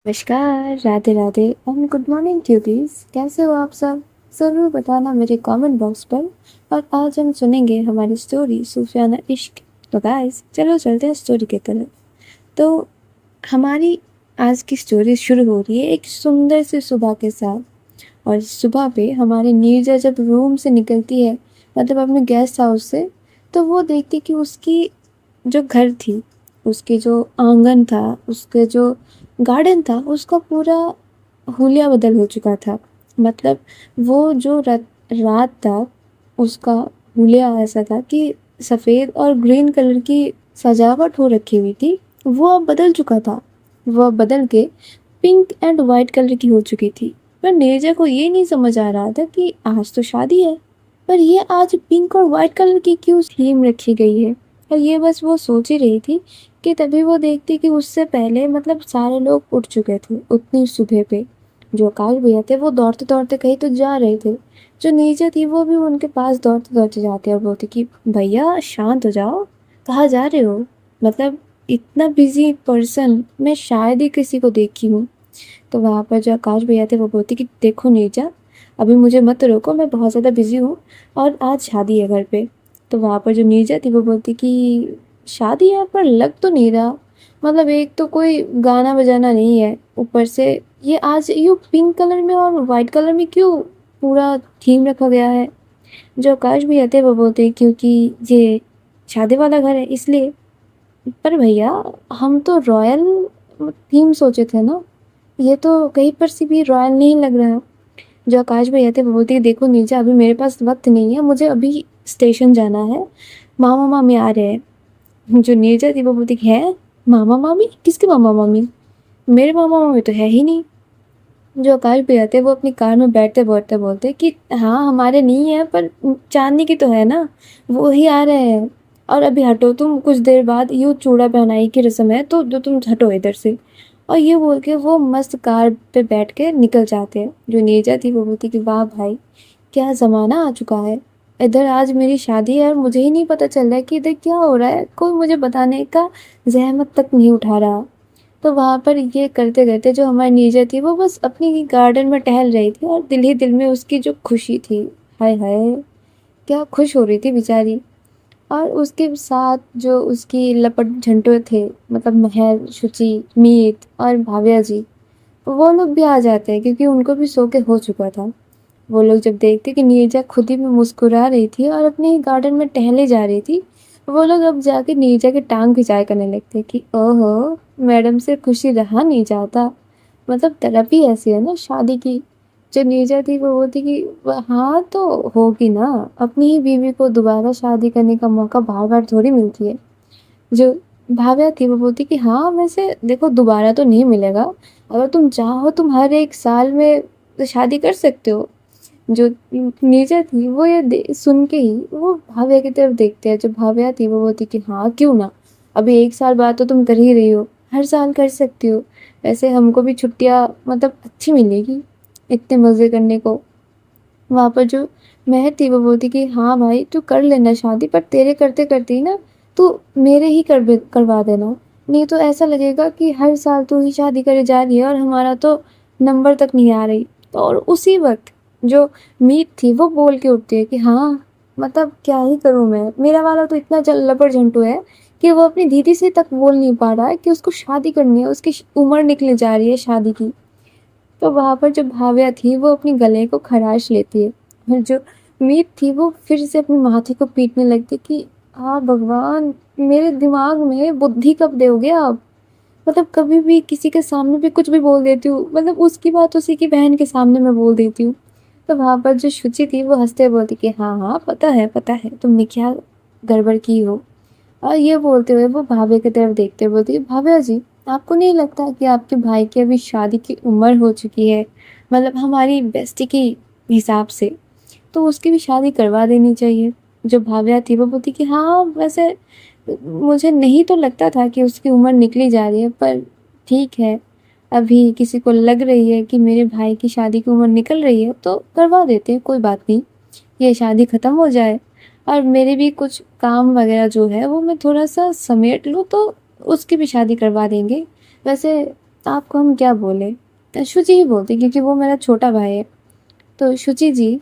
नमस्कार, Radhe Radhe and good morning tutees. कैसे हो आप सब? ज़रूर बताना मेरे कमेंट बॉक्स पर। और आज हम सुनेंगे हमारी स्टोरी सूफियाना इश्क। तो गाइस चलो चलते हैं स्टोरी की तरफ। तो हमारी आज की स्टोरी शुरू हो रही है एक सुंदर सी सुबह के साथ। और इस सुबह पे हमारी नीरजा जब रूम से निकलती है, मतलब अपने गेस्ट हाउस से, तो वो देखती कि उसकी जो घर थी, उसके जो आंगन था, उसके जो गार्डन था, उसका पूरा हुलिया बदल हो चुका था। मतलब वो जो रात था, उसका हुलिया ऐसा था कि सफ़ेद और ग्रीन कलर की सजावट हो रखी हुई थी, वो अब बदल चुका था। वो अब बदल के पिंक एंड वाइट कलर की हो चुकी थी। पर नीरजा को ये नहीं समझ आ रहा था कि आज तो शादी है, पर ये आज पिंक और वाइट कलर की क्यों थीम रखी गई है। और ये बस वो सोच ही रही थी कि तभी वो देखती कि उससे पहले मतलब सारे लोग उठ चुके थे उतनी सुबह पे। जो आकाश भैया थे वो दौड़ते दौड़ते कहीं तो जा रहे थे। जो नीचे थी वो भी उनके पास दौड़ते दौड़ते जाते और बोलती कि भैया शांत हो जाओ, कहाँ जा रहे हो? मतलब इतना बिजी पर्सन मैं शायद ही किसी को देखी हूँ। तो वहाँ पर जो आकाश भैया थे वो बोलते कि देखो नीरजा, अभी मुझे मत रोको, मैं बहुत ज़्यादा बिजी हूँ और आज शादी है घर पे। तो वहाँ पर जो नीरजा थी वो बोलती कि शादी है पर लग तो नहीं रहा। मतलब एक तो कोई गाना बजाना नहीं है, ऊपर से ये आज यूँ पिंक कलर में और वाइट कलर में क्यों पूरा थीम रखा गया है। जो आकाश भैया थे वो बोलते क्योंकि ये शादी वाला घर है इसलिए। पर भैया हम तो रॉयल थीम सोचे थे ना, ये तो कहीं पर से भी रॉयल नहीं लग रहा। जो आकाश भैया थे वो बोलते कि देखो नीचा, अभी मेरे पास वक्त नहीं है, मुझे अभी स्टेशन जाना है, मामा मामी आ रहे हैं। जो नीरजा थी वो बोलती कि है मामा मामी? किसके मामा मामी? मेरे मामा मामी तो है ही नहीं। जो आकाश भैया थे वो अपनी कार में बैठते बैठते बोलते कि हाँ हमारे नहीं है, पर चांदनी की तो है ना, वो ही आ रहे हैं। और अभी हटो तुम, कुछ देर बाद यूँ चूड़ा पहनाई की रस्म है, तो जो तुम हटो इधर से। और ये बोल के वो मस्त कार पे बैठ के निकल जाते हैं। जो नीरजा थी वो बोलती कि वाह भाई, क्या ज़माना आ चुका है। इधर आज मेरी शादी है और मुझे ही नहीं पता चल रहा है कि इधर क्या हो रहा है, कोई मुझे बताने का ज़हमत तक नहीं उठा रहा। तो वहाँ पर ये करते करते जो हमारी नीरजा थी वो बस अपनी गार्डन में टहल रही थी और दिल ही दिल में उसकी जो खुशी थी, हाय हाय, क्या खुश हो रही थी बेचारी। और उसके साथ जो उसकी लपट झंटो थे, मतलब महर, शुचि, मीत और भाव्या जी, वो लोग भी आ जाते हैं क्योंकि उनको भी सो के हो चुका था। वो लोग जब देखते कि नीरजा खुद ही में मुस्कुरा रही थी और अपने ही गार्डन में टहले जा रही थी, वो लोग अब जाके नीरजा की टांग खिंचाई करने लगते कि ओहो, मैडम से खुशी रहा नहीं जाता। मतलब तड़प ही ऐसी है ना शादी की। जो नीरजा थी वो बोलती कि हाँ तो होगी ना, अपनी ही बीवी को दोबारा शादी करने का मौका बार बार थोड़ी मिलती है। जो भाव्या थी वो बोलती कि हाँ वैसे देखो दोबारा तो नहीं मिलेगा, अगर तुम चाहो तुम हर एक साल में शादी कर सकते हो। जो नीचे थी वो ये सुन के ही वो भाव्या की तरफ देखते हैं। जो भाव्या थी वो बोलती कि हाँ क्यों ना, अभी एक साल बाद तो तुम कर ही रही हो, हर साल कर सकती हो। वैसे हमको भी छुट्टियाँ मतलब अच्छी मिलेगी इतने मज़े करने को। वहाँ पर जो महक थी वो बोलती कि हाँ भाई तू कर लेना शादी, पर तेरे करते करते ही ना तू मेरे ही करवा देना। नहीं तो ऐसा लगेगा कि हर साल तू ही शादी करे जा रही है और हमारा तो नंबर तक नहीं आ रही। तो और उसी वक्त जो मीत थी वो बोल के उठती है कि हाँ मतलब क्या ही करूँ मैं, मेरा वाला तो इतना लपड़ झंटू है कि वो अपनी दीदी से तक बोल नहीं पा रहा है कि उसको शादी करनी है, उसकी उम्र निकले जा रही है शादी की। तो वहाँ पर जो भाव्या थी वो अपनी गले को खराश लेती है और जो मीत थी वो फिर से अपनी माथे को पीटने लगती कि हाँ भगवान, मेरे दिमाग में बुद्धि कब दोगे आप? मतलब कभी भी किसी के सामने भी कुछ भी बोल देती हूँ, मतलब उसकी बात उसी की बहन के सामने मैं बोल देती हूँ। तो वहाँ पर जो शुचि थी वो हंसते हुए बोलती कि हाँ हाँ पता है तुमने क्या गड़बड़ की हो। और ये बोलते हुए वो भाभे की तरफ देखते हुए बोलती है भाभा जी, आपको नहीं लगता कि आपके भाई की अभी शादी की उम्र हो चुकी है, मतलब हमारी बेस्टी के हिसाब से, तो उसकी भी शादी करवा देनी चाहिए। जो भाव्या थी वो बोलती कि हाँ वैसे मुझे नहीं तो लगता था कि उसकी उम्र निकली जा रही है, पर ठीक है, अभी किसी को लग रही है कि मेरे भाई की शादी की उम्र निकल रही है तो करवा देते हैं, कोई बात नहीं, ये शादी ख़त्म हो जाए और मेरे भी कुछ काम वगैरह जो है वो मैं थोड़ा सा समेट लूँ तो उसकी भी शादी करवा देंगे। वैसे आपको हम क्या बोले? शुचि ही बोलते क्योंकि वो मेरा छोटा भाई है। तो शुचि जी,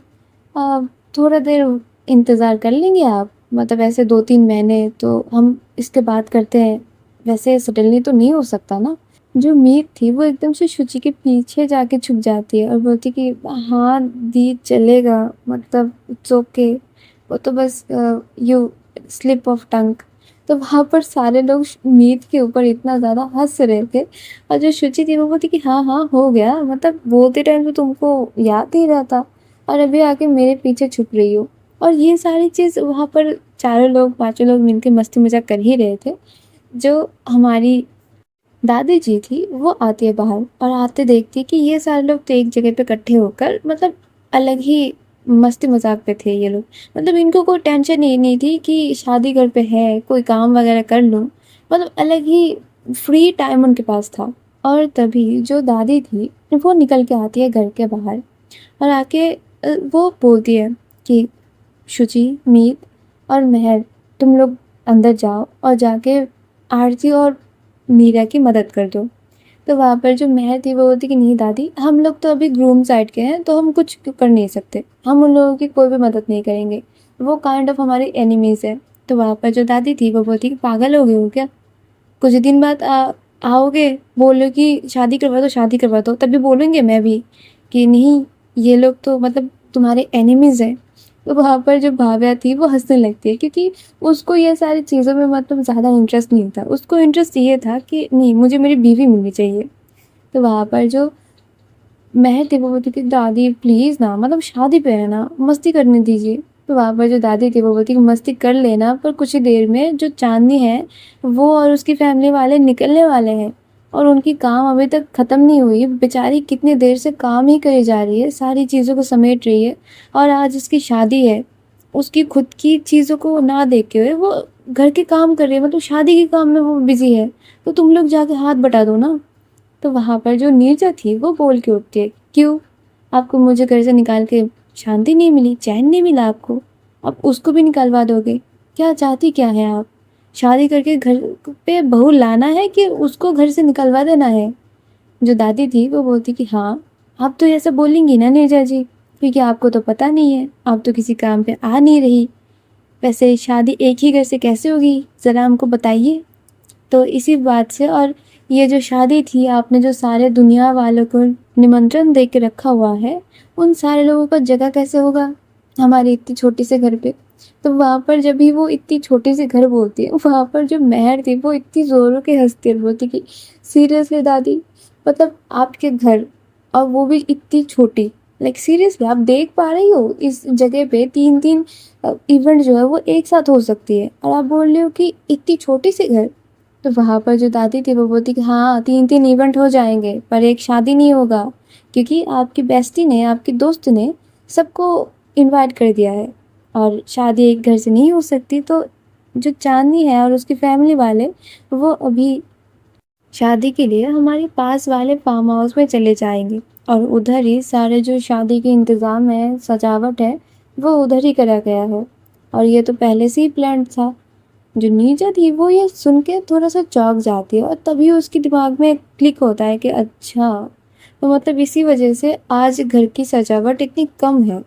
थोड़ा देर इंतज़ार कर लेंगे आप? मतलब ऐसे 2-3 महीने तो हम इसके बाद करते हैं, वैसे सडनली तो नहीं हो सकता ना? जो मीत थी वो एकदम से शुचि के पीछे जाके छुप जाती है और बोलती कि हाँ दी चलेगा, मतलब इट्स ओके, वो तो बस यू स्लिप ऑफ टंग। तो वहाँ पर सारे लोग मीत के ऊपर इतना ज़्यादा हंस रहे थे और जो शुचि थी वो बोलती कि हाँ हाँ हो गया, मतलब बोलते टाइम तो तुमको याद ही रहता और अभी आके मेरे पीछे छुप रही हो। और ये सारी चीज़ वहाँ पर चारों लोग पांचों लोग मिलके मस्ती मजाक कर ही रहे थे। जो हमारी दादी जी थी वो आती है बाहर और आते देखती है कि ये सारे लोग तो एक जगह पे इकट्ठे होकर मतलब अलग ही मस्ती मजाक पे थे ये लोग। मतलब इनको कोई टेंशन ही नहीं थी कि शादी घर पे है, कोई काम वगैरह कर लूँ, मतलब अलग ही फ्री टाइम उनके पास था। और तभी जो दादी थी वो निकल के आती है घर के बाहर और आके वो बोलती है कि शुचि, मीत और मेहर, तुम लोग अंदर जाओ और जाके आरती और मीरा की मदद कर दो। तो वहाँ पर जो मेहर थी वो बोलती कि नहीं दादी, हम लोग तो अभी ग्रूम साइड के हैं तो हम कुछ कर नहीं सकते, हम उन लोगों की कोई भी मदद नहीं करेंगे, वो काइंड ऑफ हमारे एनिमीज़ है। तो वहाँ पर जो दादी थी वो बोलती कि पागल हो गए हो क्या? कुछ दिन बाद आओगे, बोलो कि शादी करवा दो, शादी करवा दो, तभी बोलेंगे मैं भी कि नहीं, ये लोग तो मतलब तुम्हारे एनिमीज़ हैं। तो वहाँ पर जो भाव्या थी वो हंसने लगती है क्योंकि उसको ये सारी चीज़ों में मतलब ज़्यादा इंटरेस्ट नहीं था। उसको इंटरेस्ट ये था कि नहीं, मुझे मेरी बीवी मिलनी चाहिए। तो वहाँ पर जो महर थी वो बोलती कि दादी प्लीज़ ना, मतलब शादी पे है ना, मस्ती करने दीजिए। तो वहाँ पर जो दादी थी वो बोलती कि मस्ती कर लेना, पर कुछ ही देर में जो चांदनी है वो और उसकी फैमिली वाले निकलने वाले हैं और उनकी काम अभी तक ख़त्म नहीं हुई है। बेचारी कितनी देर से काम ही करी जा रही है, सारी चीज़ों को समेट रही है और आज उसकी शादी है। उसकी खुद की चीज़ों को ना देखे हुए वो घर के काम कर रही है, मतलब शादी के काम में वो बिज़ी है। तो तुम लोग जाके हाथ बटा दो ना। तो वहाँ पर जो नीरजा थी वो बोल के उठती है, क्यों? आपको मुझे घर से निकाल के शांति नहीं मिली, चैन नहीं मिला आपको? आप उसको भी निकलवा दोगे? क्या चाहती क्या है आप? शादी करके घर पे बहू लाना है कि उसको घर से निकलवा देना है? जो दादी थी वो बोलती कि हाँ, आप तो ऐसा बोलेंगी ना नीरजा जी, क्योंकि आपको तो पता नहीं है, आप तो किसी काम पे आ नहीं रही। वैसे शादी एक ही घर से कैसे होगी, ज़रा हमको बताइए। तो इसी बात से, और ये जो शादी थी, आपने जो सारे दुनिया वालों को निमंत्रण दे के रखा हुआ है, उन सारे लोगों का जगह कैसे होगा हमारी इतनी छोटी से घर पे? तो वहाँ पर जब भी वो इतनी छोटी सी घर बोलती है, वहाँ पर जो मेहर थी वो इतनी ज़ोरों के हंसती है, बोलती कि सीरियसली दादी, मतलब आपके घर, और वो भी इतनी छोटी, लाइक सीरियसली आप देख पा रही हो इस जगह पे 3-3 इवेंट जो है वो एक साथ हो सकती है और आप बोल रहे हो कि इतनी छोटी सी घर? तो वहाँ पर जो दादी थी वो बोलती कि हाँ 3-3 इवेंट हो जाएंगे पर एक शादी नहीं होगा, क्योंकि आपकी बेस्टी ने, आपकी दोस्त ने सबको इनवाइट कर दिया है और शादी एक घर से नहीं हो सकती। तो जो चांदनी है और उसकी फैमिली वाले वो अभी शादी के लिए हमारे पास वाले फार्म हाउस में चले जाएंगे और उधर ही सारे जो शादी के इंतज़ाम है, सजावट है, वो उधर ही करा गया है और ये तो पहले से ही प्लान था। जो नीरजा थी वो ये सुन के थोड़ा सा चौंक जाती है और तभी उसके दिमाग में क्लिक होता है कि अच्छा, तो मतलब इसी वजह से आज घर की सजावट इतनी कम है।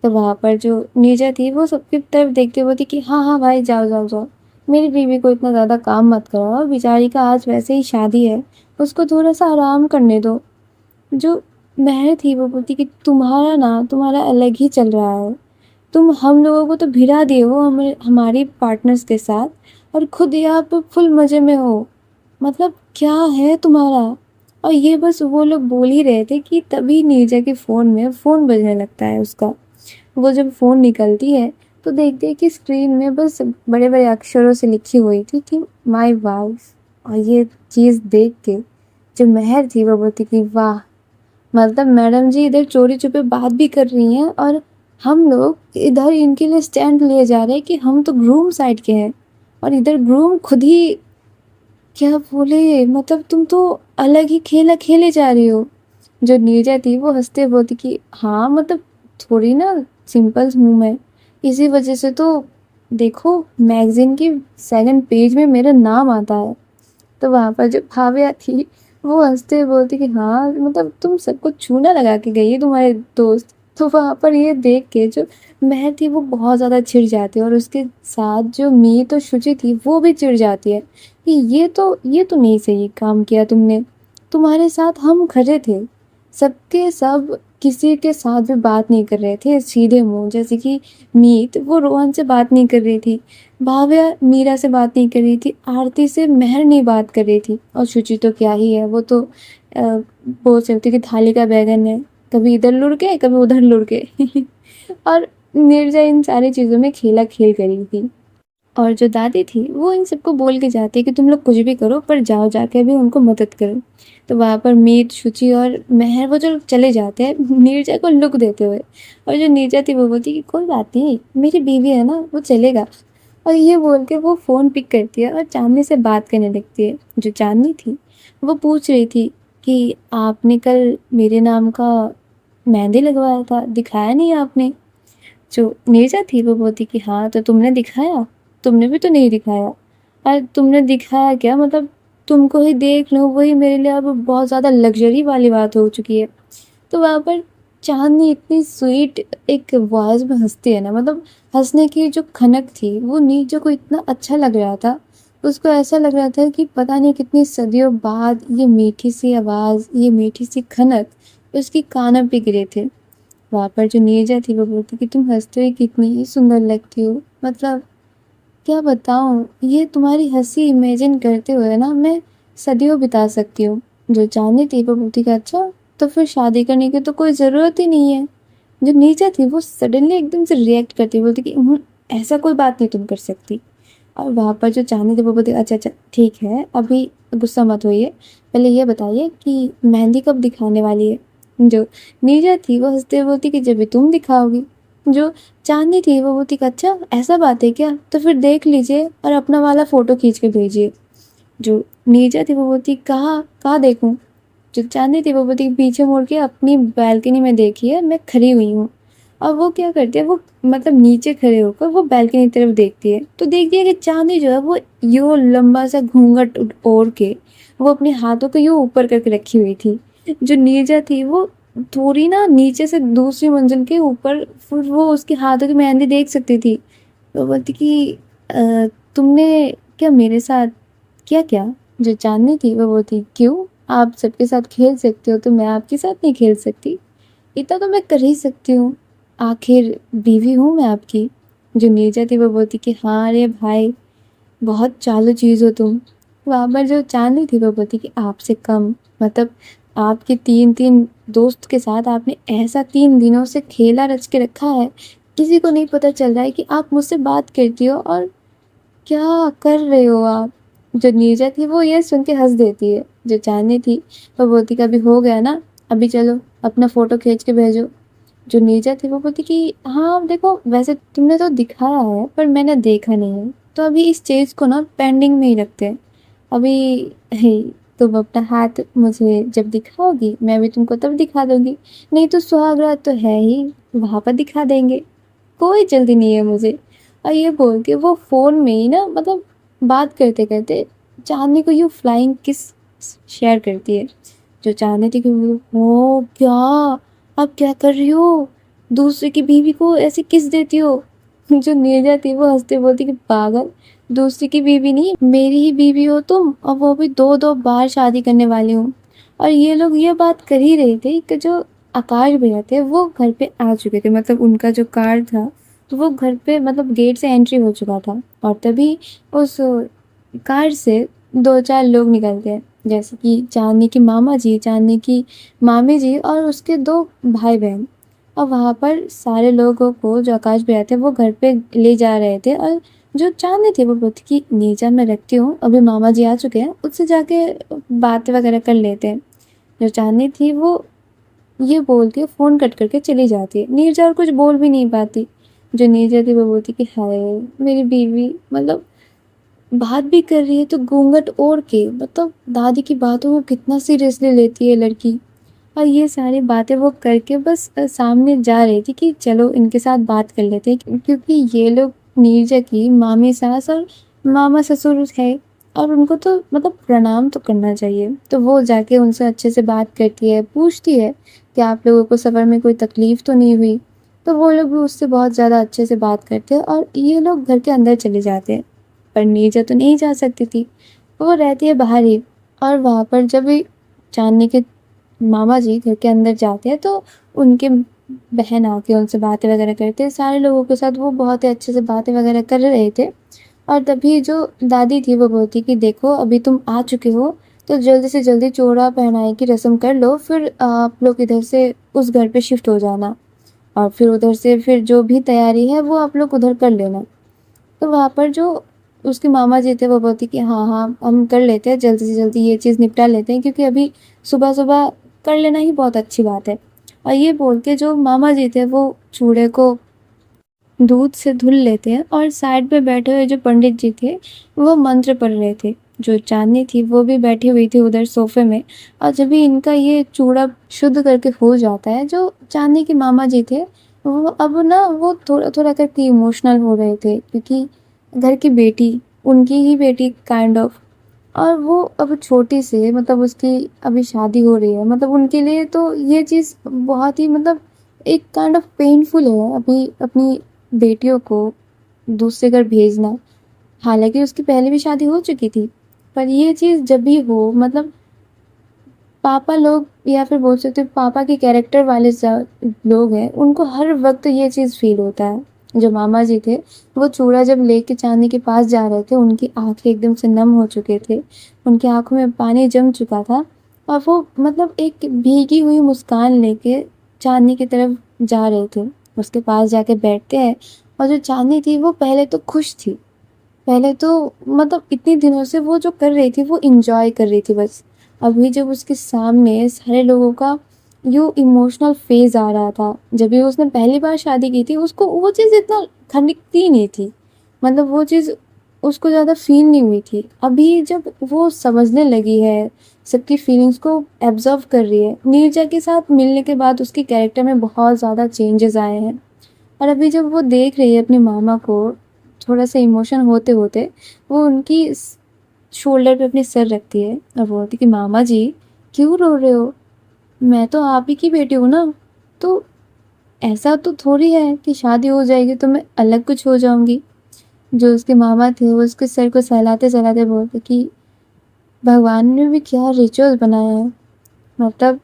तो वहाँ पर जो नीरजा थी वो सबकी तरफ देखते हुए थी कि हाँ हाँ भाई, जाओ जाओ जाओ, मेरी बीवी को इतना ज़्यादा काम मत कराओ, बेचारी का आज वैसे ही शादी है, उसको थोड़ा सा आराम करने दो। जो महर थी वो बोलती कि तुम्हारा ना, तुम्हारा अलग ही चल रहा है, तुम हम लोगों को तो भिड़ा दिए हो हमारी पार्टनर्स के साथ और खुद यहाँ पर फुल मज़े में हो, मतलब क्या है तुम्हारा? और ये बस वो लोग बोल ही रहे थे कि तभी नीरजा के फ़ोन में फ़ोन बजने लगता है उसका। वो जब फ़ोन निकलती है तो देखते हैं कि स्क्रीन में बस बड़े बड़े अक्षरों से लिखी हुई थी कि माई वाइफ। और ये चीज़ देख के जो महर थी वो बोलती कि वाह, मतलब मैडम जी इधर चोरी छुपे बात भी कर रही हैं और हम लोग इधर इनके लिए स्टैंड लिए जा रहे हैं कि हम तो ग्रूम साइड के हैं और इधर ग्रूम खुद ही क्या बोले, मतलब तुम तो अलग ही खेला खेले जा रही हो। जो नीरजा थी वो हंसते बोलती कि हाँ, मतलब थोड़ी ना सिंपल हूँ मैं, इसी वजह से तो देखो मैगजीन की सेकंड पेज में मेरा नाम आता है। तो वहाँ पर जो भाव्या थी वो हँसते हुए बोलती कि हाँ, मतलब तुम सबको चूना लगा के गई है तुम्हारे दोस्त। तो वहाँ पर ये देख के जो महक थी वो बहुत ज़्यादा चिढ़ जाती है और उसके साथ जो मीत और शुचि थी वो भी चिढ़ जाती है कि ये तो नहीं सही काम किया तुमने। तुम्हारे साथ हम खड़े थे, सबके सब किसी के साथ भी बात नहीं कर रहे थे सीधे मुँह। जैसे कि मीत वो रोहन से बात नहीं कर रही थी, भाव्या मीरा से बात नहीं कर रही थी, आरती से महर नहीं बात कर रही थी, और शुचि तो क्या ही है, वो तो बोल सकती कि थाली का बैगन है, कभी इधर लुढ़के कभी उधर लुढ़के। और नीरजा इन सारी चीज़ों में खेला खेल करी थी। और जो दादी थी वो इन सबको बोल के जाती है कि तुम लोग कुछ भी करो पर जाओ जाके भी उनको मदद करो। तो वहाँ पर मीत, शुचि और महर वो जो चले जाते हैं नीरजा को लुक देते हुए, और जो नीरजा थी वो बोलती कि कोई बात नहीं, मेरी बीवी है ना, वो चलेगा। और ये बोल के वो फ़ोन पिक करती है और चांदनी से बात करने लगती है। जो चांदनी थी वो पूछ रही थी कि आपने कल मेरे नाम का मेहंदी लगवाया था, दिखाया नहीं आपने। जो नीरजा थी वो बोलती कि हाँ, तो तुमने दिखाया? तुमने भी तो नहीं दिखाया। अरे तुमने दिखाया क्या, मतलब तुमको ही देख लो वही मेरे लिए अब बहुत ज़्यादा लग्ज़री वाली बात हो चुकी है। तो वहाँ पर चाँदनी इतनी स्वीट एक वॉइस में हँसती है ना, मतलब हँसने की जो खनक थी वो नीरजा को इतना अच्छा लग रहा था। उसको ऐसा लग रहा था कि पता नहीं कितनी सदियों बाद ये मीठी सी आवाज़, ये मीठी सी खनक उसकी कानों पे गिरे थे। वहाँ पर जो नीरजा थी वो बोलती कि तुम हँसते हुए कितनी ही सुंदर लगती हो, मतलब क्या बताऊँ, ये तुम्हारी हँसी इमेजिन करते हुए ना मैं सदियों बिता सकती हूँ। जो चाँदनी थी वो बोलती कि अच्छा, तो फिर शादी करने की तो कोई ज़रूरत ही नहीं है। जो नीरजा थी वो सडनली एकदम से रिएक्ट करती बोलती कि ऐसा कोई बात नहीं तुम कर सकती। और वहाँ पर जो चाँदनी थी वो बोलती अच्छा अच्छा ठीक है, अभी गुस्सा मत होइए, पहले ये बताइए कि मेहंदी कब दिखाने वाली है। जो नीरजा थी वो हँसते हुए बोलती कि जब भी तुम दिखाओगी। जो चाँदनी थी वो बोलती कि अच्छा ऐसा बात है क्या, तो फिर देख लीजिए और अपना वाला फ़ोटो खींच के भेजिए। जो नीरजा थी वो बोलती कहाँ कहाँ देखूँ। जो चाँदनी थी वो बोलती पीछे मुड़ के अपनी बालकनी में देखिए, मैं खड़ी हुई हूँ। और वो क्या करती है, वो मतलब नीचे खड़े होकर वो बालकनी की तरफ देखती है, तो देखती है कि चाँदनी जो है वो यूँ लंबा सा घूंघट ओढ़ के वो अपने हाथों को यूँ ऊपर करके रखी हुई थी। जो नीरजा थी वो थोड़ी ना नीचे से दूसरी मंजिल के ऊपर फिर वो उसके हाथों की मेहंदी देख सकती थी। वो बोलती कि तुमने क्या मेरे साथ किया क्या? जो चाँदनी थी वो बोलती क्यों? आप सबके साथ खेल सकते हो तो मैं आपके साथ नहीं खेल सकती? इतना तो मैं कर ही सकती हूँ, आखिर बीवी हूँ मैं आपकी। जो नीरजा थी वो बोलती कि हाँ अरे भाई, बहुत चालू चीज़ हो तुम। वहाँ पर जो चाँदनी थी वो बोलती कि आपसे कम, मतलब आपके 3-3 दोस्त के साथ आपने ऐसा 3 दिनों से खेला रच के रखा है, किसी को नहीं पता चल रहा है कि आप मुझसे बात करती हो और क्या कर रहे हो आप? जो नीरजा थी वो ये सुन के हँस देती है। जो चाँदनी थी वो बोलती कि अभी हो गया ना, अभी चलो अपना फ़ोटो खींच के भेजो। जो नीरजा थी वो बोलती कि हाँ देखो, वैसे तुमने तो दिखाया है पर मैंने देखा नहीं है, तो अभी इस चीज़ को ना पेंडिंग में ही रखते हैं। अभी हे, तुम अपना हाथ मुझे जब दिखाओगी मैं भी तुमको तब दिखा दूंगी, नहीं तो सुहागरात तो है ही, वहाँ पर दिखा देंगे, कोई जल्दी नहीं है मुझे। और ये बोल के वो फ़ोन में ही ना, मतलब बात करते करते चाँदनी को यूँ फ्लाइंग किस शेयर करती है। जो चाँदनी थी कि ओ क्या, आप क्या कर रही हो, दूसरे की बीवी को ऐसे किस देती हो। जो नीरजा थी वो हंसते बोलती कि पागल, दूसरे की बीवी नहीं मेरी ही बीवी हो तुम, और वो भी 2-2 बार शादी करने वाली हूँ। और ये लोग ये बात कर ही रहे थे कि जो आकाश भैया थे वो घर पे आ चुके थे, मतलब उनका जो कार था तो वो घर पे मतलब गेट से एंट्री हो चुका था, और तभी उस कार से 2-4 लोग निकलते हैं, जैसे कि चाँदनी के मामा जी, चाँदनी की मामी जी और उसके 2 भाई-बहन। और वहाँ पर सारे लोगों को जो आकाश भैया थे वो घर पे ले जा रहे थे, और जो चाँदनी थी वो बोलती कि नीचा मैं रखती हूँ, अभी मामा जी आ चुके हैं, उससे जाके बातें वगैरह कर लेते हैं। जो चाँदनी थी वो ये बोल के फ़ोन कट करके चली जाती है। नीरजा और कुछ बोल भी नहीं पाती। जो नीरजा थी वो बोलती कि हाय! मेरी बीवी, मतलब बात भी कर रही है तो घूंघट ओढ़ के, मतलब दादी की बातों को कितना सीरियसली लेती है लड़की। और ये सारी बातें वो करके बस सामने जा रही थी कि चलो इनके साथ बात कर लेते हैं, क्योंकि ये लोग नीरजा की मामी सास और मामा ससुर है। और उनको तो मतलब प्रणाम तो करना चाहिए। तो वो जाके उनसे अच्छे से बात करती है, पूछती है कि आप लोगों को सफ़र में कोई तकलीफ़ तो नहीं हुई? तो वो लोग भी उससे बहुत ज़्यादा अच्छे से बात करते हैं और ये लोग घर के अंदर चले जाते हैं। पर नीरजा तो नहीं जा सकती थी, वो रहती है बाहर ही। और वहाँ पर जब भी चांदनी के मामा जी घर के अंदर जाते हैं तो उनके बहन आके उनसे बातें वगैरह करते हैं। सारे लोगों के साथ वो बहुत ही अच्छे से बातें वगैरह कर रहे थे। और तभी जो दादी थी वो बोलती कि देखो अभी तुम आ चुके हो, तो जल्दी से जल्दी चूड़ा पहनाई की रस्म कर लो, फिर आप लोग इधर से उस घर पे शिफ्ट हो जाना और फिर उधर से फिर जो भी तैयारी है वो आप लोग उधर कर लेना। तो वहाँ पर जो उसके मामा जी थे वो बोलते कि हाँ हाँ हम कर लेते हैं, जल्दी से जल्दी ये चीज़ निपटा लेते हैं, क्योंकि अभी सुबह सुबह कर लेना ही बहुत अच्छी बात है। और ये बोल के जो मामा जी थे वो चूड़े को दूध से धुल लेते हैं और साइड पे बैठे हुए जो पंडित जी थे वो मंत्र पढ़ रहे थे। जो चांदनी थी वो भी बैठी हुई थी उधर सोफे में। और जब भी इनका ये चूड़ा शुद्ध करके हो जाता है, जो चांदनी के मामा जी थे वो अब ना वो थोड़ा थोड़ा करके इमोशनल हो रहे थे, क्योंकि घर की बेटी, उनकी ही बेटी काइंड ऑफ, और वो अब छोटी से मतलब उसकी अभी शादी हो रही है, मतलब उनके लिए तो ये चीज़ बहुत ही मतलब एक काइंड ऑफ पेनफुल है अभी अपनी बेटियों को दूसरे घर भेजना। हालाँकि उसकी पहले भी शादी हो चुकी थी, पर ये चीज़ जब भी हो मतलब पापा लोग या फिर बोल सकते हो पापा के कैरेक्टर वाले लोग हैं, उनको हर वक्त ये चीज़ फील होता है। जो मामा जी थे वो चूड़ा जब लेके चांदनी के पास जा रहे थे, उनकी आंखें एकदम से नम हो चुके थे, उनकी आंखों में पानी जम चुका था और वो मतलब एक भीगी हुई मुस्कान लेके चांदनी की तरफ जा रहे थे। उसके पास जाके बैठते हैं और जो चांदनी थी वो पहले तो खुश थी, पहले तो मतलब इतने दिनों से वो जो कर रही थी वो एंजॉय कर रही थी बस। अभी जब उसके सामने सारे लोगों का जो इमोशनल फेज आ रहा था, जब भी उसने पहली बार शादी की थी उसको वो चीज़ इतना खनकती नहीं थी, मतलब वो चीज़ उसको ज़्यादा फील नहीं हुई थी। अभी जब वो समझने लगी है, सबकी फीलिंग्स को एब्जर्व कर रही है, नीरजा के साथ मिलने के बाद उसके कैरेक्टर में बहुत ज़्यादा चेंजेस आए हैं। और अभी जब वो देख रही है अपने मामा को, थोड़ा सा इमोशन होते होते वो उनकी शोल्डर पे अपनी सर रखती है और बोलती कि मामा जी क्यों रो रहे हो, मैं तो आप ही की बेटी हूँ ना। तो ऐसा तो थोड़ी है कि शादी हो जाएगी तो मैं अलग कुछ हो जाऊंगी। जो उसके मामा थे वो उसके सर को सहलाते सहलाते बोलते कि भगवान ने भी क्या रिचुअल बनाया है, मतलब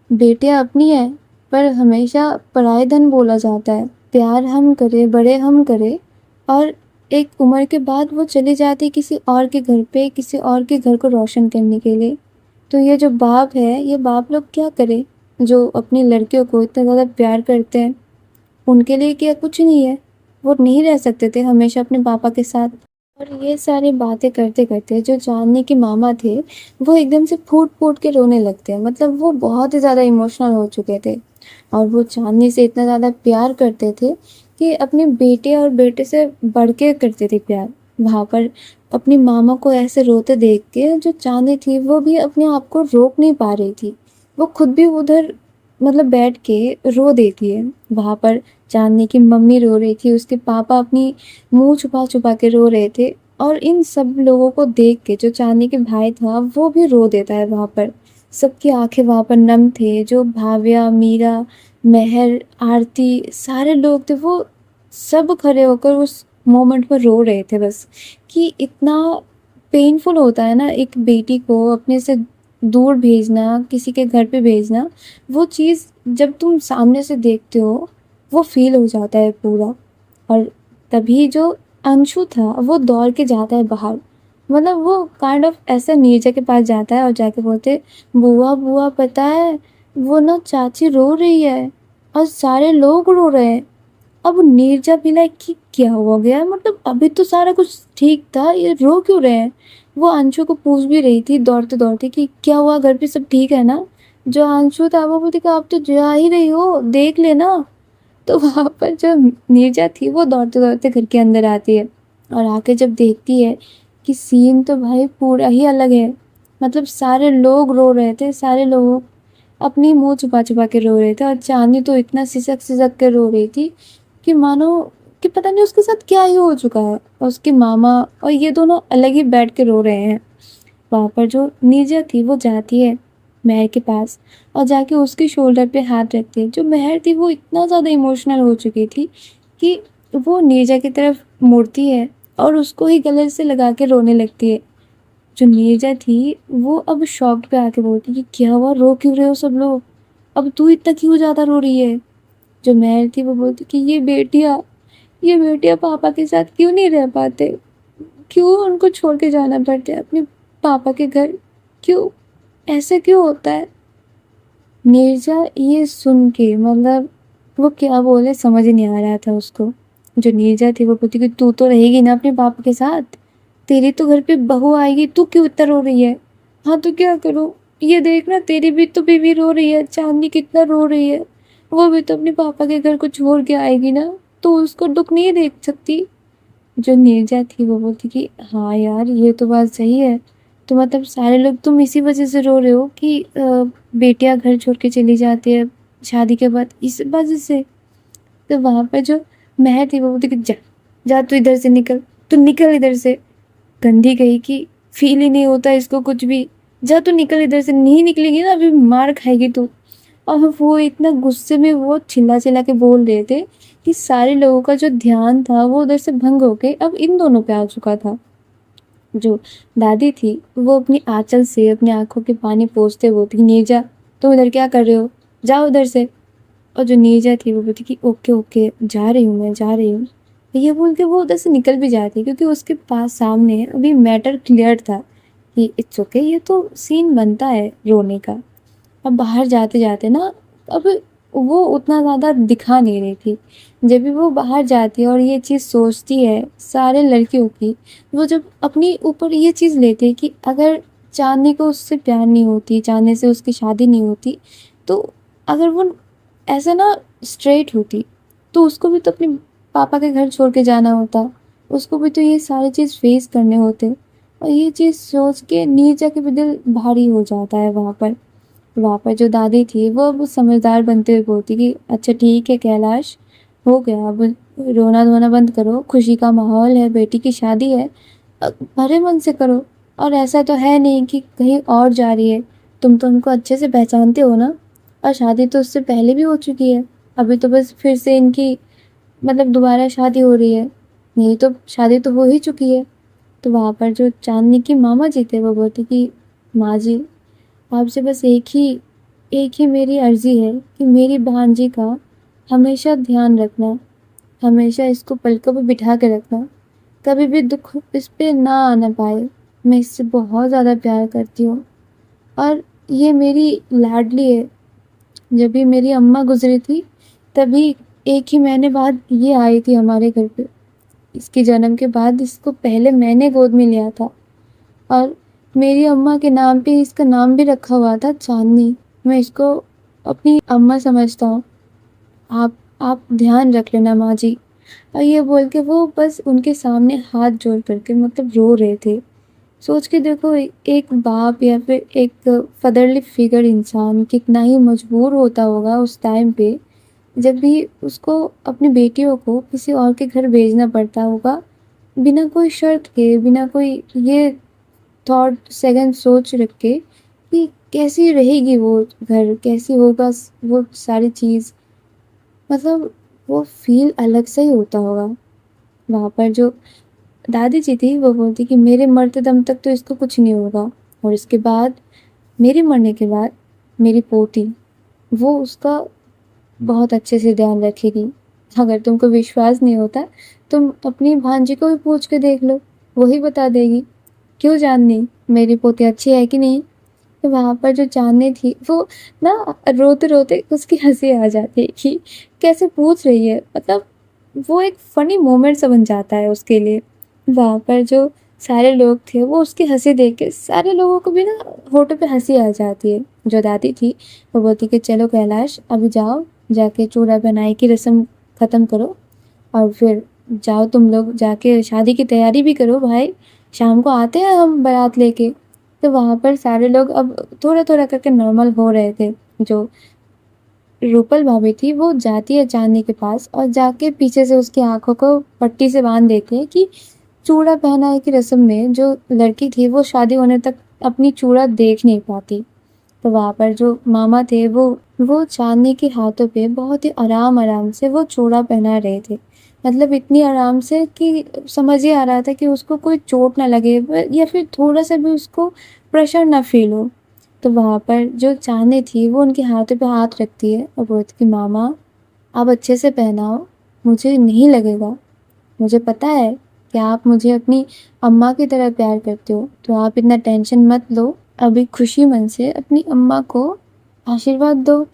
बेटियां अपनी है पर हमेशा पराये धन बोला जाता है। प्यार हम करें, बड़े हम करें, और एक उम्र के बाद वो चली जाती किसी और के घर पे, किसी और के घर को रोशन करने के लिए। तो ये जो बाप है, ये बाप लोग क्या करें जो अपनी लड़कियों को इतना ज़्यादा प्यार करते हैं, उनके लिए क्या कुछ नहीं है? वो नहीं रह सकते थे हमेशा अपने पापा के साथ? और ये सारी बातें करते करते जो चांदनी के मामा थे वो एकदम से फूट फूट के रोने लगते हैं, मतलब वो बहुत ही ज़्यादा इमोशनल हो चुके थे। और वो चांदनी से इतना ज़्यादा प्यार करते थे कि अपने बेटे और बेटे से बढ़ के करते थे प्यार। वहाँ पर अपनी मामा को ऐसे रोते देख के जो चांदनी थी वो भी अपने आप को रोक नहीं पा रही थी, वो खुद भी उधर मतलब बैठ के रो देती है। वहाँ पर चांदनी की मम्मी रो रही थी, उसके पापा अपनी मुंह छुपा छुपा के रो रहे थे, और इन सब लोगों को देख के जो चांदनी के भाई था वो भी रो देता है। वहाँ पर सबकी आंखें वहाँ पर नम थे, जो भाव्या, मीरा, महर, आरती, सारे लोग थे वो सब खड़े होकर उस मोमेंट में रो रहे थे बस। कि इतना पेनफुल होता है ना एक बेटी को अपने से दूर भेजना, किसी के घर पे भेजना, वो चीज़ जब तुम सामने से देखते हो वो फील हो जाता है पूरा। और तभी जो अंशु था वो दौड़ के जाता है बाहर, मतलब वो काइंड ऑफ ऐसा नीरजा के पास जाता है और जाके बोलते बुआ बुआ पता है वो ना चाची रो रही है और सारे लोग रो रहे हैं। अब नीरजा भी लाइक कि क्या हो गया, मतलब अभी तो सारा कुछ ठीक था, ये रो क्यों रहे हैं? वो अंशु को पूछ भी रही थी दौड़ते दौड़ते कि क्या हुआ, घर पे सब ठीक है ना? जो अंशु था वो बोलती कि आप तो जा ही रही हो, देख लेना। तो वहाँ पर जो नीरजा थी वो दौड़ते दौड़ते घर के अंदर आती है और आके जब देखती है कि सीन तो भाई पूरा ही अलग है, मतलब सारे लोग रो रहे थे, सारे लोग अपनी मुंह छुपा छुपा के रो रहे थे और चांदनी तो इतना सिसक सिसक के रो रही थी कि मानो कि पता नहीं उसके साथ क्या ही हो चुका है। और उसकी मामा और ये दोनों अलग ही बैठ के रो रहे हैं। वहाँ पर जो नीरजा थी वो जाती है महर के पास और जाके उसके शोल्डर पे हाथ रखती है। जो महर थी वो इतना ज़्यादा इमोशनल हो चुकी थी कि वो नीरजा की तरफ मुड़ती है और उसको ही गले से लगा के रोने लगती है। जो नीरजा थी वो अब शॉक्ड पे आके बोलती है कि क्या हुआ, रो क्यों रहे हो सब लोग, अब तू इतना क्यों ज़्यादा रो रही है। जो महर थी वो बोलती कि ये बेटियाँ पापा के साथ क्यों नहीं रह पाते, क्यों उनको छोड़ के जाना पड़ता है अपने पापा के घर, क्यों, ऐसा क्यों होता है। नीरजा ये सुन के मतलब वो क्या बोले समझ ही नहीं आ रहा था उसको। जो नीरजा थी वो बोलती कि तू तो रहेगी ना अपने पापा के साथ, तेरी तो घर पे बहू आएगी, तू क्यों इतना रो रही है। हाँ तो क्या करूँ, ये देख ना तेरी भी तो बीवी रो रही है, चांदनी कितना रो रही है, वो भी तो अपने पापा के घर को छोड़ के आएगी ना, तो उसको दुख नहीं देख सकती। जो नीरजा थी वो बोलती कि हाँ यार ये तो बात सही है, तो मतलब सारे लोग तुम इसी वजह से रो रहे हो कि बेटियां घर छोड़ के चली जाती है शादी के बाद, इस वजह से। तो वहाँ पर जो महर थी वो बोलती कि जा जा तू इधर से निकल, तू निकल इधर से, गंदी कही कि फील ही नहीं होता इसको कुछ भी, जा तू निकल इधर से, नहीं निकलेगी ना अभी मार खाएगी तू। और वो इतना गुस्से में वो चिल्ला चिल्ला के बोल रहे थे कि सारे लोगों का जो ध्यान था वो उधर से भंग होके अब इन दोनों पे आ चुका था। जो दादी थी वो अपनी आंचल से अपनी आंखों के पानी पोंछते बोलती कि नीरजा तुम इधर क्या कर रहे हो, जाओ उधर से। और जो नीरजा थी वो बोलती कि ओके ओके जा रही हूँ, मैं जा रही हूँ। ये बोल के वो उधर से निकल भी जाती क्योंकि उसके पास सामने अभी मैटर क्लियर था कि इट्स ओके, ये तो सीन बनता है रोने का। अब बाहर जाते जाते ना, अब वो उतना ज़्यादा दिखा नहीं रही थी। जब भी वो बाहर जाती है और ये चीज़ सोचती है सारे लड़कियों की, वो जब अपनी ऊपर ये चीज़ लेती है कि अगर चांदनी को उससे प्यार नहीं होती, चांदनी से उसकी शादी नहीं होती, तो अगर वो ऐसे ना स्ट्रेट होती तो उसको भी तो अपने पापा के घर छोड़ के जाना होता, उसको भी तो ये सारी चीज़ फेस करने होते। और ये चीज़ सोच के नीचे के भी दिल भारी हो जाता है। वहाँ पर जो दादी थी वो अब समझदार बनते हुए बोलती कि अच्छा ठीक है कैलाश, हो गया, अब रोना धोना बंद करो, खुशी का माहौल है, बेटी की शादी है, भरे मन से करो। और ऐसा तो है नहीं कि कहीं और जा रही है, तुम तो उनको अच्छे से पहचानते हो ना, और शादी तो उससे पहले भी हो चुकी है, अभी तो बस फिर से इनकी मतलब दोबारा शादी हो रही है, नहीं तो शादी तो हो ही चुकी है। तो वहाँ पर जो चांदनी की मामा जी थे वो बोलते कि माँ जी, आपसे बस एक ही मेरी अर्ज़ी है कि मेरी भांजी का हमेशा ध्यान रखना, हमेशा इसको पलकों पे बिठा के रखना, कभी भी दुख इस पे ना आना पाए। मैं इससे बहुत ज़्यादा प्यार करती हूँ और ये मेरी लाडली है। जब भी मेरी अम्मा गुजरी थी तभी एक ही महीने बाद ये आई थी हमारे घर पे। इसके जन्म के बाद इसको पहले मैंने गोद में लिया था और मेरी अम्मा के नाम पे इसका नाम भी रखा हुआ था चांदनी। मैं इसको अपनी अम्मा समझता हूँ, आप ध्यान रख लेना माँ जी। और ये बोल के वो बस उनके सामने हाथ जोड़ करके मतलब रो रहे थे। सोच के देखो एक बाप या फिर एक फादरली फिगर इंसान कितना ही मजबूर होता होगा उस टाइम पे, जब भी उसको अपनी बेटियों को किसी और के घर भेजना पड़ता होगा, बिना कोई शर्त के, बिना कोई ये थॉट सेकंड सोच रख के कि कैसी रहेगी वो घर, कैसी होगा वो सारी चीज़, मतलब वो फील अलग से ही होता होगा। वहाँ पर जो दादी जी थी वो बोलती कि मेरे मरते दम तक तो इसको कुछ नहीं होगा, और इसके बाद मेरे मरने के बाद मेरी पोती वो उसका बहुत अच्छे से ध्यान रखेगी। अगर तुमको विश्वास नहीं होता तुम अपनी भांजी को भी पूछ के देख लो, वही बता देगी। क्यों जाननी, मेरी पोती अच्छी है कि नहीं। तो वहाँ पर जो चांदनी थी वो ना रोते रोते उसकी हंसी आ जाती है कि कैसे पूछ रही है, मतलब वो एक फनी मोमेंट सा बन जाता है उसके लिए। वहाँ पर जो सारे लोग थे वो उसकी हंसी देख के सारे लोगों को भी ना होठों पे हंसी आ जाती है। जो दादी थी वो बोलती कि चलो कैलाश अभी जाओ, जाके चूड़ा बनाई की रस्म ख़त्म करो और फिर जाओ तुम लोग जाके शादी की तैयारी भी करो भाई, शाम को आते हैं हम बारात लेके। तो वहाँ पर सारे लोग अब थोड़ा थोड़ा करके नॉर्मल हो रहे थे। जो रूपल भाभी थी वो जाती है चांदनी के पास और जाके पीछे से उसकी आंखों को पट्टी से बांध देती है कि चूड़ा पहनाए की रस्म में जो लड़की थी वो शादी होने तक अपनी चूड़ा देख नहीं पाती। तो वहाँ पर जो मामा थे वो चांदनी के हाथों पे बहुत ही आराम आराम से वो चूड़ा पहना रहे थे। मतलब इतनी आराम से कि समझ ही आ रहा था कि उसको कोई चोट ना लगे या फिर थोड़ा सा भी उसको प्रेशर ना फील हो। तो वहाँ पर जो चांदनी थी वो उनके हाथों पे हाथ रखती है और बोलती कि मामा आप अच्छे से पहनाओ, मुझे नहीं लगेगा। मुझे पता है कि आप मुझे अपनी अम्मा की तरह प्यार करते हो, तो आप इतना टेंशन मत लो। अभी खुशी मन से अपनी अम्मा को आशीर्वाद दो।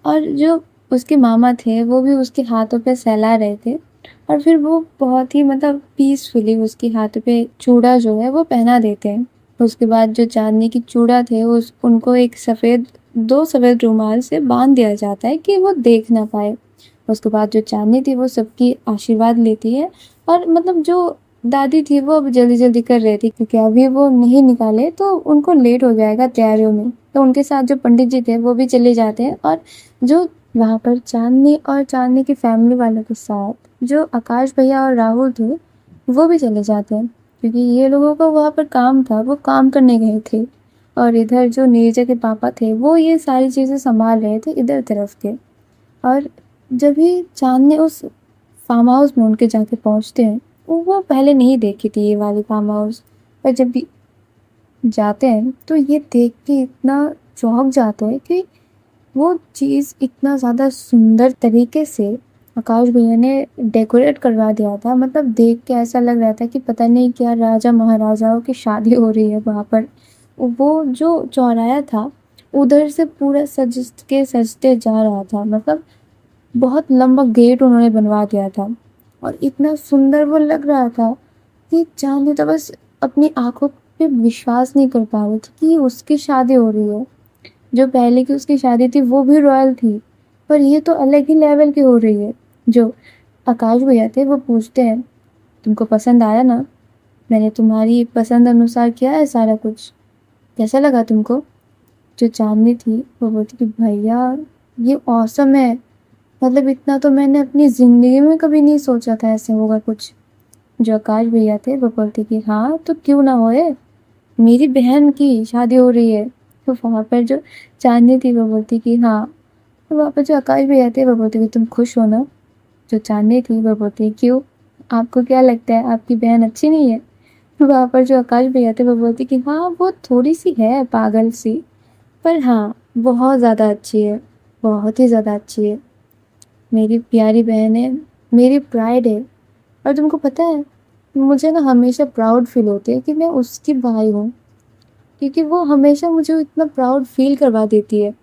और जो उसके मामा थे वो भी उसके हाथों पे सहला रहे थे और फिर वो बहुत ही मतलब पीसफुली उसके हाथों पे चूड़ा जो है वो पहना देते हैं। उसके बाद जो चांदनी की चूड़ा थे उस उनको एक सफ़ेद 2 सफ़ेद रुमाल से बांध दिया जाता है कि वो देख ना पाए। उसके बाद जो चांदनी थी वो सबकी आशीर्वाद लेती है और मतलब जो दादी थी वो अब जल्दी-जल्दी कर रही थी क्योंकि अभी वो नहीं निकाले तो उनको लेट हो जाएगा तैयारियों में। तो उनके साथ जो पंडित जी थे वो भी चले जाते हैं और जो वहाँ पर चांदनी और चांदनी की फैमिली वालों के साथ जो आकाश भैया और राहुल थे वो भी चले जाते हैं क्योंकि ये लोगों का वहाँ पर काम था, वो काम करने गए थे। और इधर जो नीरजा के पापा थे वो ये सारी चीज़ें संभाल रहे थे इधर तरफ के। और जब भी चांदनी उस फार्म हाउस में उनके जाके पहुँचते हैं, वो पहले नहीं देखी थी ये वाली फार्म हाउस। पर जब भी जाते हैं तो ये देख के इतना चौंक जाते हैं कि वो चीज़ इतना ज़्यादा सुंदर तरीके से आकाश भैया ने डेकोरेट करवा दिया था। मतलब देख के ऐसा लग रहा था कि पता नहीं क्या राजा महाराजाओं की शादी हो रही है वहाँ पर। वो जो चौराहा था उधर से पूरा सज के सजते जा रहा था। मतलब बहुत लंबा गेट उन्होंने बनवा दिया था और इतना सुंदर वो लग रहा था कि चांदनी तो बस अपनी आंखों पे विश्वास नहीं कर पा रही थी कि उसकी शादी हो रही है। जो पहले की उसकी शादी थी वो भी रॉयल थी, पर ये तो अलग ही लेवल की हो रही है। जो आकाश भैया थे वो पूछते हैं, तुमको पसंद आया ना? मैंने तुम्हारी पसंद अनुसार किया है सारा कुछ, कैसा लगा तुमको? जो चांदनी थी वो बोलती कि भैया ये ऑसम है। मतलब इतना तो मैंने अपनी ज़िंदगी में कभी नहीं सोचा था ऐसे होगा कुछ। जो आकाश भैया थे वो बोलते कि हाँ तो क्यों ना होए, मेरी बहन की शादी हो रही है। तो वहाँ पर जो चांदनी थी वो बोलती कि हाँ। तो वहाँ पर जो आकाश भैया थे वो बोलते कि तुम खुश हो ना? जो चांदनी थी वो बोलती क्यों, आपको क्या लगता है आपकी बहन अच्छी नहीं है? तो वहाँ पर जो आकाश भैया थे वो बोलते कि हाँ वो थोड़ी सी है पागल सी, पर हाँ बहुत ज़्यादा अच्छी है, बहुत ही ज़्यादा अच्छी है। मेरी प्यारी बहन है, मेरी प्राइड है। और तुमको पता है मुझे ना हमेशा प्राउड फील होती है कि मैं उसकी भाई हूँ, क्योंकि वो हमेशा मुझे इतना प्राउड फील करवा देती है।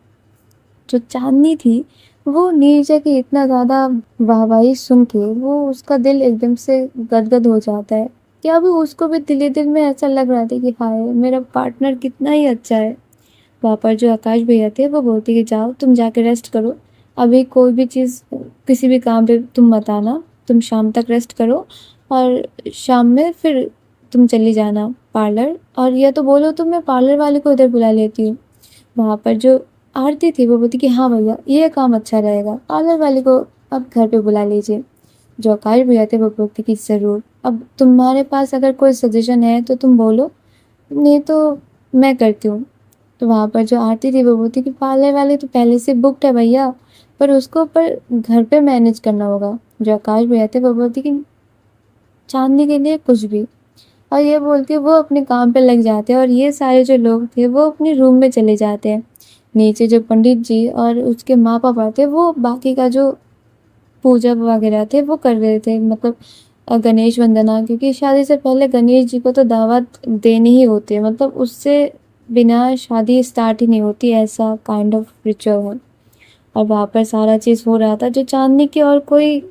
जो चांदनी थी वो नीरजा की इतना ज़्यादा वाहवाही सुन के वो उसका दिल एकदम से गदगद हो जाता है कि अब उसको भी दिले दिल में ऐसा लग रहा था कि हाय मेरा पार्टनर कितना ही अच्छा है। वहाँ पर जो आकाश भैया थे वो बोलते कि जाओ तुम जाके रेस्ट करो, अभी कोई भी चीज़ किसी भी काम पे तुम मत आना, तुम शाम तक रेस्ट करो और शाम में फिर तुम चली जाना पार्लर, और या तो बोलो तो मैं पार्लर वाले को इधर बुला लेती हूँ। वहाँ पर जो आरती थी वो बोलती कि हाँ भैया ये काम अच्छा रहेगा, पार्लर वाले को अब घर पे बुला लीजिए। जो आकाश भैया थे वो बोलते कि ज़रूर, अब तुम्हारे पास अगर कोई सजेशन है तो तुम बोलो, नहीं तो मैं करती हूँ। तो वहाँ पर जो आरती थी वो बोलती कि पार्लर वाले तो पहले से बुक्ड है भैया, पर घर पे मैनेज करना होगा। जो आकाश भैया थे वो बोलती कि चांदनी के लिए कुछ भी। और ये बोल के वो अपने काम पे लग जाते हैं और ये सारे जो लोग थे वो अपने रूम में चले जाते हैं। नीचे जो पंडित जी और उसके माँ पापा थे वो बाकी का जो पूजा वगैरह थे वो कर रहे थे, मतलब गणेश वंदना, क्योंकि शादी से पहले गणेश जी को तो दावत देनी ही होती है, मतलब उससे बिना शादी स्टार्ट ही नहीं होती, ऐसा काइंड ऑफ रिचुअल है। और वहाँ पर सारा चीज़ हो रहा था, जो चांदनी की और कोई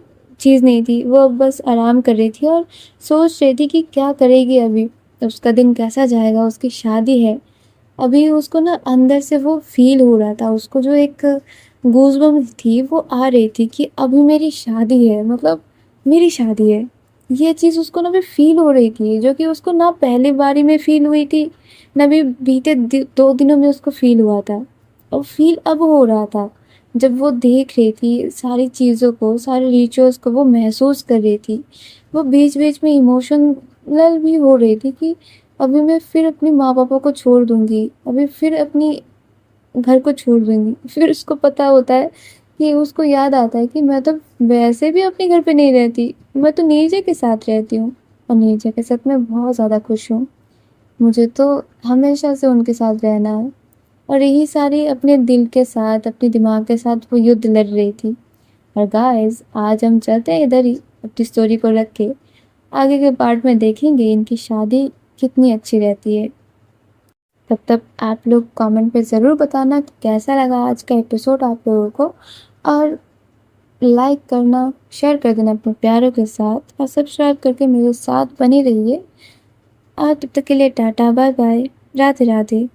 चीज़ नहीं थी, वो बस आराम कर रही थी और सोच रही थी कि क्या करेगी अभी, उसका दिन कैसा जाएगा, उसकी शादी है। अभी उसको ना अंदर से वो फ़ील हो रहा था, उसको जो एक गूज़बम्स थी वो आ रही थी कि अभी मेरी शादी है, मतलब मेरी शादी है। ये चीज़ उसको ना अभी फ़ील हो रही थी, जो कि उसको ना पहली बारी में फ़ील हुई थी, ना भी बीते 2 दिनों में उसको फ़ील हुआ था। और फ़ील अब हो रहा था जब वो देख रही थी सारी चीज़ों को, सारे रिचुअल्स को वो महसूस कर रही थी, वो बीच-बीच में इमोशनल भी हो रही थी कि अभी मैं फिर अपने माँ-पापा को छोड़ दूँगी, अभी फिर अपनी घर को छोड़ दूँगी। फिर उसको पता होता है कि उसको याद आता है कि मैं तो वैसे भी अपने घर पे नहीं रहती, मैं तो नीरजा के साथ रहती हूँ और नीरजा के साथ मैं बहुत ज़्यादा खुश हूँ। मुझे तो हमेशा से उनके साथ रहना है। और यही सारी अपने दिल के साथ, अपने दिमाग के साथ वो युद्ध लड़ रही थी। और गाइस आज हम चलते हैं इधर ही अपनी स्टोरी को रख के आगे के पार्ट में देखेंगे इनकी शादी कितनी अच्छी रहती है। तब तक आप लोग कमेंट पे ज़रूर बताना कि कैसा लगा आज का एपिसोड आप लोगों को, और लाइक करना, शेयर कर देना अपने प्यारों के साथ और सब्सक्राइब करके मेरे साथ बने रहिए। और तब तक के लिए टाटा, बाय बाय, राधे राधे।